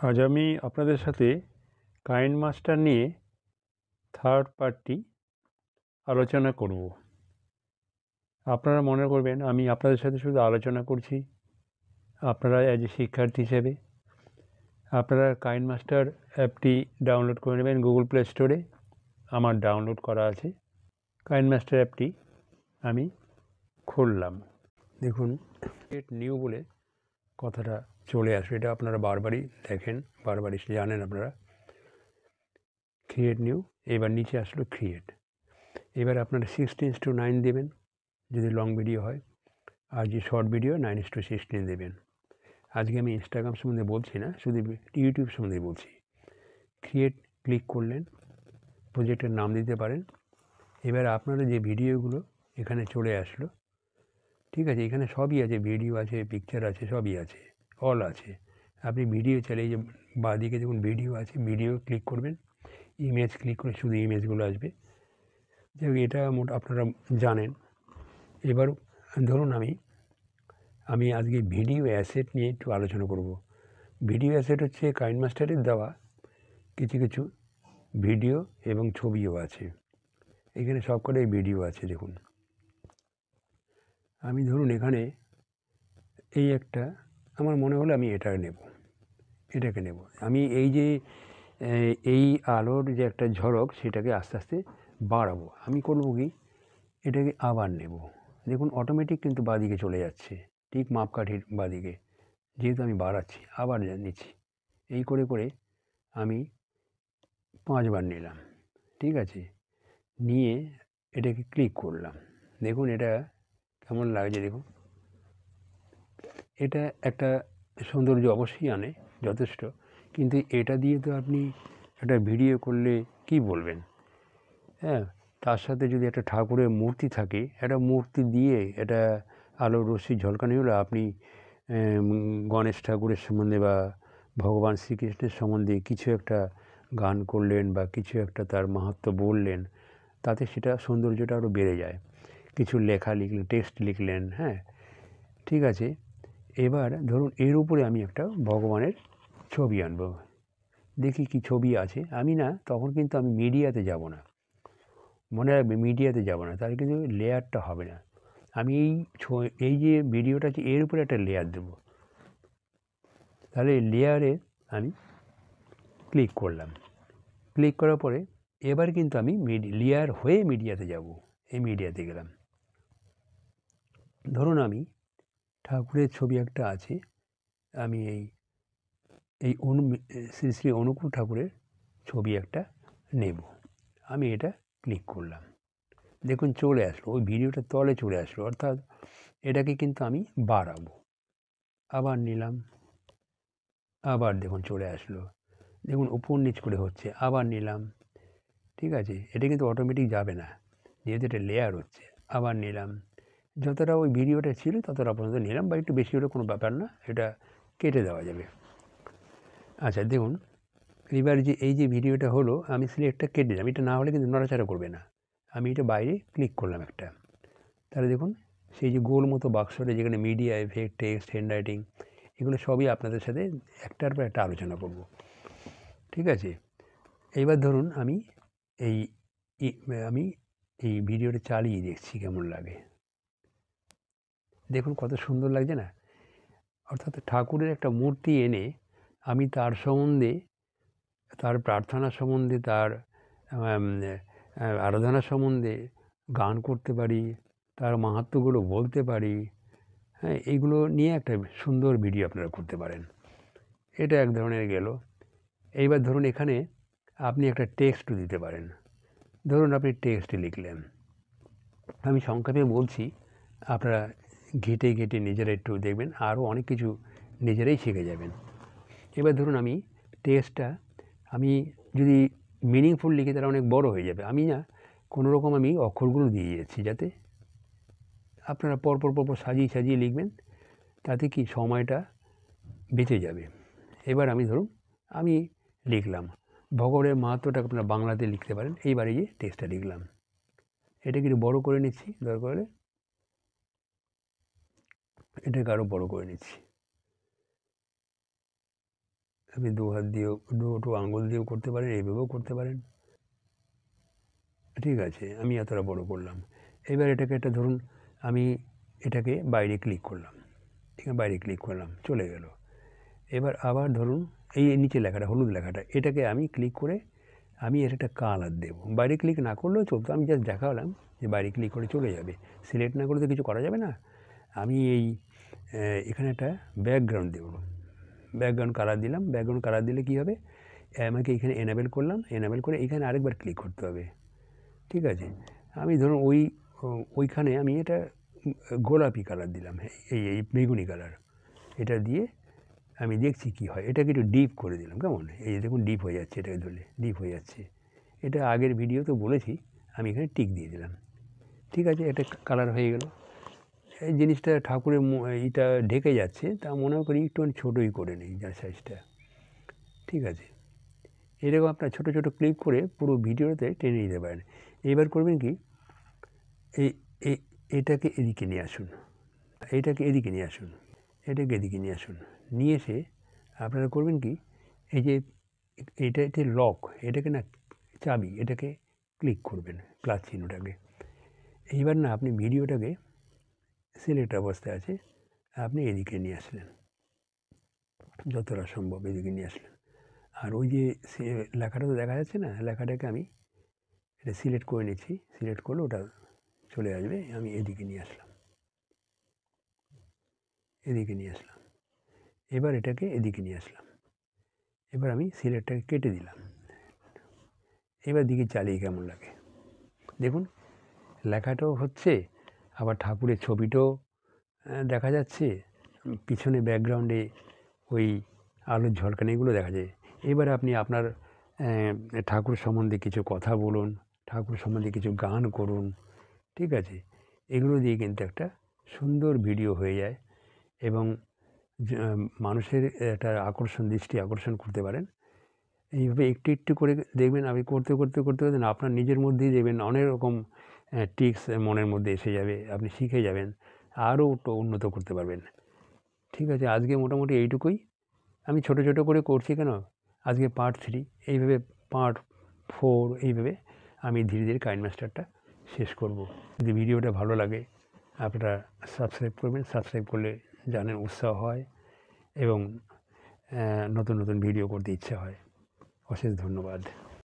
আজ আমি আপনাদের সাথে কাইনমাস্টার নিয়ে থার্ড পার্টটি আলোচনা করব। আপনারা মনে করবেন আমি আপনাদের সাথে শুধু আলোচনা করছি। আপনারা অ্যাজ এ শিক্ষার্থী হিসেবে আপনারা কাইনমাস্টার অ্যাপটি ডাউনলোড করে নেবেন গুগল প্লে স্টোরে। আমার ডাউনলোড করা আছে। কাইনমাস্টার অ্যাপটি আমি খুললাম। দেখুন ক্রিয়েট নিউ বলে কথাটা চলে আসবে। এটা আপনারা বারবারই দেখেন, বারবারই জানেন আপনারা। ক্রিয়েট নিউ, এবার নিচে আসলো ক্রিয়েট। এবার আপনারা 16:9 দেবেন যদি লং ভিডিও হয়, আর যে শর্ট ভিডিও 9:16 দেবেন। আজকে আমি ইনস্টাগ্রাম সম্বন্ধে বলছি না, শুধু ইউটিউব সম্বন্ধে বলছি। ক্রিয়েট ক্লিক করলেন, প্রজেক্টের নাম দিতে পারেন। এবার আপনারা যে ভিডিওগুলো এখানে চলে আসলো, ঠিক আছে, এখানে সবই আছে, ভিডিও আছে, পিকচার আছে, সবই আছে, অল আছে। আপনি ভিডিও চাইলে এই যে বাঁদিকে দেখুন ভিডিও আছে, ভিডিও ক্লিক করবেন, ইমেজ ক্লিক করে শুধু ইমেজগুলো আসবে। যাই হোক, এটা আপনারা জানেন। এবার ধরুন আমি আজকে ভিডিও অ্যাসেট নিয়ে একটু আলোচনা করব। ভিডিও অ্যাসেট হচ্ছে কাইনমাস্টারের দেওয়া কিছু কিছু ভিডিও এবং ছবিও আছে। এখানে সবকটাই ভিডিও আছে। দেখুন আমি ধরুন এখানে এই একটা আমার মনে হলো আমি এটাকে নেব। আমি এই যে এই আলোর যে একটা ঝলক সেটাকে আস্তে আস্তে বাড়াবো। আমি করব কি, এটাকে আবার নেব। দেখুন অটোমেটিক কিন্তু বাঁদিকে চলে যাচ্ছে, ঠিক মাপকাঠির বাঁদিকে, যেহেতু আমি বাড়াচ্ছি। আবার নিচ্ছি, এই করে করে আমি 5 বার নিলাম, ঠিক আছে। নিয়ে এটাকে ক্লিক করলাম। দেখুন এটা কেমন লাগছে। দেখুন এটা একটা সৌন্দর্য অবশ্যই আনে যথেষ্ট, কিন্তু এটা দিয়ে তো আপনি একটা ভিডিও করলে কি বলবেন? হ্যাঁ, তার সাথে যদি একটা ঠাকুরের মূর্তি থাকে, একটা মূর্তি দিয়ে এটা আলোর রশ্মি ঝলকানি হলো, আপনি গণেশ ঠাকুরের সম্বন্ধে বা ভগবান শ্রীকৃষ্ণের সম্বন্ধে কিছু একটা গান করলেন বা কিছু একটা তার মাহাত্ম্য বললেন, তাতে সেটা সৌন্দর্যটা আরও বেড়ে যায়। কিছু লেখা লিখলেন, টেক্সট লিখলেন, হ্যাঁ, ঠিক আছে। এবার ধরুন এর উপরে আমি একটা ভগবানের ছবি আনবো। দেখি কি ছবি আছে। আমি না তখন কিন্তু আমি মিডিয়াতে যাব না, মনে রাখবে, মিডিয়াতে যাব না, তাহলে কিন্তু লেয়ারটা হবে না। আমি এই যে ভিডিওটা আছে এর উপরে একটা লেয়ার দেবো। তাহলে লেয়ারে আমি ক্লিক করলাম। ক্লিক করার পরে এবার কিন্তু আমি লেয়ার হয়ে মিডিয়াতে যাব। এই মিডিয়াতে গেলাম। ধরুন আমি ঠাকুরের ছবি একটা আছে, আমি এই শ্রী শ্রী অনুকূল ঠাকুরের ছবি একটা নেব। আমি এটা ক্লিক করলাম। দেখুন চলে আসলো, ওই ভিডিওটা তলে চলে আসলো, অর্থাৎ এটাকে কিন্তু আমি বাড়াবো। আবার নিলাম, আবার দেখুন চলে আসলো। দেখুন উপর নিচ করে হচ্ছে, আবার নিলাম, ঠিক আছে। এটা কিন্তু অটোমেটিক যাবে না, যেহেতু এটা লেয়ার হচ্ছে। আবার নিলাম, যতটা ওই ভিডিওটা ছিল ততটা পর্যন্ত নিলাম, বা একটু বেশি হলে কোনো ব্যাপার না, এটা কেটে দেওয়া যাবে। আচ্ছা দেখুন, এবার যে এই যে ভিডিওটা হলো, আমি সিলেক্টটা কেটে দিলাম। এটা না হলে কিন্তু নড়াচড়া করবে না। আমি এটা বাইরে ক্লিক করলাম একটা। তাহলে দেখুন সেই যে গোল মতো বাক্সটা, যেখানে মিডিয়া, এফেক্ট, টেক্সট, হ্যান্ডরাইটিং, এগুলো সবই আপনাদের সাথে একটার পর একটা আলোচনা করব, ঠিক আছে। এইবার ধরুন আমি এই আমি এই ভিডিওটা চালিয়ে দেখছি কেমন লাগে। দেখুন কত সুন্দর লাগছে না? অর্থাৎ ঠাকুরের একটা মূর্তি এনে আমি তার সম্বন্ধে, তার প্রার্থনা সম্বন্ধে, তার আরাধনা সম্বন্ধে গান করতে পারি, তার মাহাত্ম্যগুলো বলতে পারি, হ্যাঁ, এইগুলো নিয়ে একটা সুন্দর ভিডিও আপনারা করতে পারেন। এটা এক ধরনের গেল। এইবার ধরুন এখানে আপনি একটা টেক্সটও দিতে পারেন। ধরুন আপনি টেক্সট লিখলেন, আমি সংক্ষেপে বলছি, আপনারা ঘেটে ঘেটে নিজেরা একটু দেখবেন, আরও অনেক কিছু নিজেরাই শিখে যাবেন। এবার ধরুন আমি টেক্সটটা আমি যদি মিনিংফুল লিখি তাহলে অনেক বড় হয়ে যাবে। আমি না কোনো রকম আমি অক্ষরগুলো দিয়ে যাচ্ছি, যাতে আপনারা পরপর পরপর সাজিয়ে সাজিয়ে লিখবেন, তাতে কি সময়টা বেঁচে যাবে। এবার আমি ধরুন আমি লিখলাম ভগবানের মাহাত্ম্যটা, আপনারা বাংলাতে লিখতে পারেন। এইবারে যে টেক্সটটা লিখলাম, এটাকে একটু বড়ো করে নিচ্ছি, দরকার হলে এটাকে আরও বড়ো করে নিচ্ছি। আপনি দু হাত দিয়েও দুটো আঙুল দিয়েও করতে পারেন, এইভাবেও করতে পারেন। ঠিক আছে, আমি এতটা বড় করলাম। এবার এটাকে একটা ধরুন আমি এটাকে বাইরে ক্লিক করলাম, ঠিক আছে, বাইরে ক্লিক করলাম, চলে গেল। এবার আবার ধরুন এই নিচে লেখাটা, হলুদ লেখাটা, এটাকে আমি ক্লিক করে আমি এর একটা কালার দেবো। বাইরে ক্লিক না করলেও চলতো, আমি জাস্ট দেখালাম যে বাইরে ক্লিক করে চলে যাবে। সিলেক্ট না করলে তো কিছু করা যাবে না। আমি এই এখানে একটা ব্যাকগ্রাউন্ড দেবো, ব্যাকগ্রাউন্ড কালার দিলাম। ব্যাকগ্রাউন্ড কালার দিলে কী হবে, আমাকে এখানে এনাবেল করলাম, এনাবেল করে এখানে আরেকবার ক্লিক করতে হবে। ঠিক আছে, আমি ধরুন ওইখানে আমি এটা গোলাপি কালার দিলাম, এই বেগুনি কালার, এটা দিয়ে আমি দেখছি কি হয়। এটাকে একটু ডিপ করে দিলাম, কেমন, এই দেখুন ডিপ হয়ে যাচ্ছে, এটাকে ধরলে ডিপ হয়ে যাচ্ছে। এটা আগের ভিডিও তো বলেছি, আমি এখানে টিক দিয়ে দিলাম। ঠিক আছে, এটা কালার হয়ে গেল। এই জিনিসটা ঠাকুরের এইটা ঢেকে যাচ্ছে, তা মনে করি একটু ছোটোই করে নিই যার সাইজটা। ঠিক আছে, এরকম আপনার ছোটো ছোটো ক্লিপ করে পুরো ভিডিওতে টেনে নিতে পারেন। এবার করবেন কি, এটাকে এদিকে নিয়ে আসুন, এটাকে এদিকে নিয়ে আসুন, এটাকে এদিকে নিয়ে আসুন। নিয়ে এসে আপনারা করবেন কি, এই যে এটা লক, এটাকে না চাবি, এটাকে ক্লিক করবেন, প্লাস চিহ্নটাকে। এইবার না আপনি ভিডিওটাকে সিলেক্ট অবস্থায় আছে, আপনি এদিকে নিয়ে আসলেন, যতটা সম্ভব এদিকে নিয়ে আসলেন। আর ওই যে লেখাটা তো দেখা যাচ্ছে না, লেখাটাকে আমি এটা সিলেক্ট করে নিচ্ছি, সিলেক্ট করলে ওটা চলে আসবে। আমি এদিকে নিয়ে আসলাম, এদিকে নিয়ে আসলাম। এবার এটাকে এদিকে নিয়ে আসলাম। এবার আমি সিলেক্টটাকে কেটে দিলাম। এবার দিকে চালিয়ে কেমন লাগে দেখুন, লেখাটাও হচ্ছে, আবার ঠাকুরের ছবিটাও দেখা যাচ্ছে, পিছনে ব্যাকগ্রাউন্ডে ওই আলোর ঝলকানিগুলো দেখা যায়। এবার আপনি আপনার ঠাকুর সম্বন্ধে কিছু কথা বলুন, ঠাকুর সম্বন্ধে কিছু গান করুন। ঠিক আছে, এগুলো দিয়ে কিন্তু একটা সুন্দর ভিডিও হয়ে যায় এবং মানুষের একটা দৃষ্টি আকর্ষণ করতে পারেন। এইভাবে একটু একটু করে দেখবেন, আপনি করতে করতে করতে করতে আপনার নিজের মধ্যেই দেখবেন অনেক রকম ট্রিক্স মনের মধ্যে এসে যাবে, আপনি শিখে যাবেন, আরও উন্নত করতে পারবেন। ঠিক আছে, আজকে মোটামুটি এইটুকুই। আমি ছোটো ছোটো করে করছি কেন, আজকে পার্ট 3, এইভাবে পার্ট 4, এইভাবে আমি ধীরে ধীরে কাইনমাস্টারটা শেষ করব। যদি ভিডিওটা ভালো লাগে আপনারা সাবস্ক্রাইব করবেন, সাবস্ক্রাইব করলে জানেন উৎসাহ হয় এবং নতুন নতুন ভিডিও করতে ইচ্ছে হয়। অশেষ ধন্যবাদ।